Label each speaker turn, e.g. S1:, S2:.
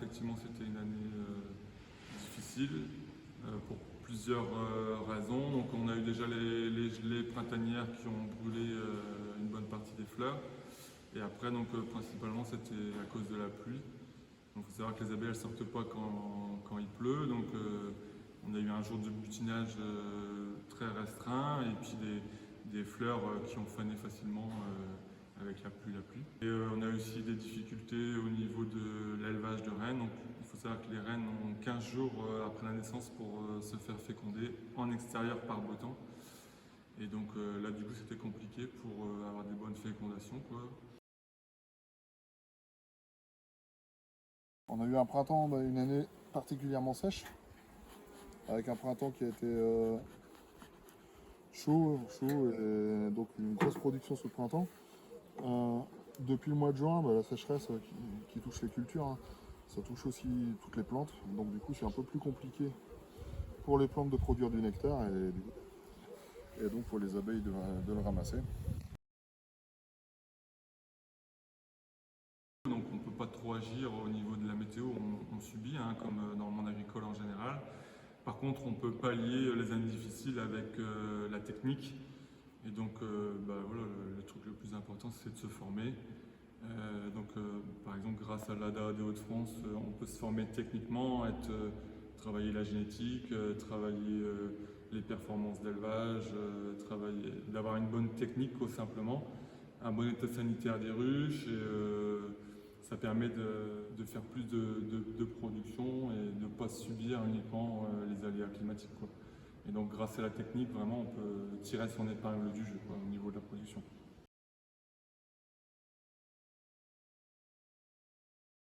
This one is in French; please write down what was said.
S1: effectivement, c'était une année difficile pour plusieurs raisons. Donc, on a eu déjà les gelées printanières qui ont brûlé une bonne partie des fleurs. Et après, donc, principalement, c'était à cause de la pluie. Donc, il faut savoir que les abeilles, elles sortent pas quand il pleut. Donc, on a eu un jour de butinage très restreint et puis des fleurs qui ont fané facilement avec la pluie. Et on a aussi des difficultés au niveau de l'élevage de rennes. Donc, il faut savoir que les rennes ont 15 jours après la naissance pour se faire féconder en extérieur par beau temps. Et donc là, du coup, c'était compliqué pour avoir des bonnes fécondations, quoi.
S2: On a eu un printemps, une année particulièrement sèche, avec un printemps qui a été chaud, et donc une grosse production ce printemps. Depuis le mois de juin, la sécheresse qui touche les cultures, hein, ça touche aussi toutes les plantes. Donc du coup, c'est un peu plus compliqué pour les plantes de produire du nectar et donc pour les abeilles de le ramasser.
S1: Donc on ne peut pas trop agir au niveau de la météo, on subit, hein, comme dans le monde agricole en général. Par contre, on peut pallier les années difficiles avec la technique. Et donc, voilà, le truc le plus important, c'est de se former. Par exemple, grâce à l'ADA des Hauts-de-France, on peut se former techniquement, travailler la génétique, travailler les performances d'élevage, d'avoir une bonne technique, tout simplement, un bon état sanitaire des ruches. Ça permet de faire plus de production et de ne pas subir uniquement les aléas climatiques, quoi. Et donc, grâce à la technique, vraiment, on peut tirer son épingle du jeu, quoi, au niveau de la production.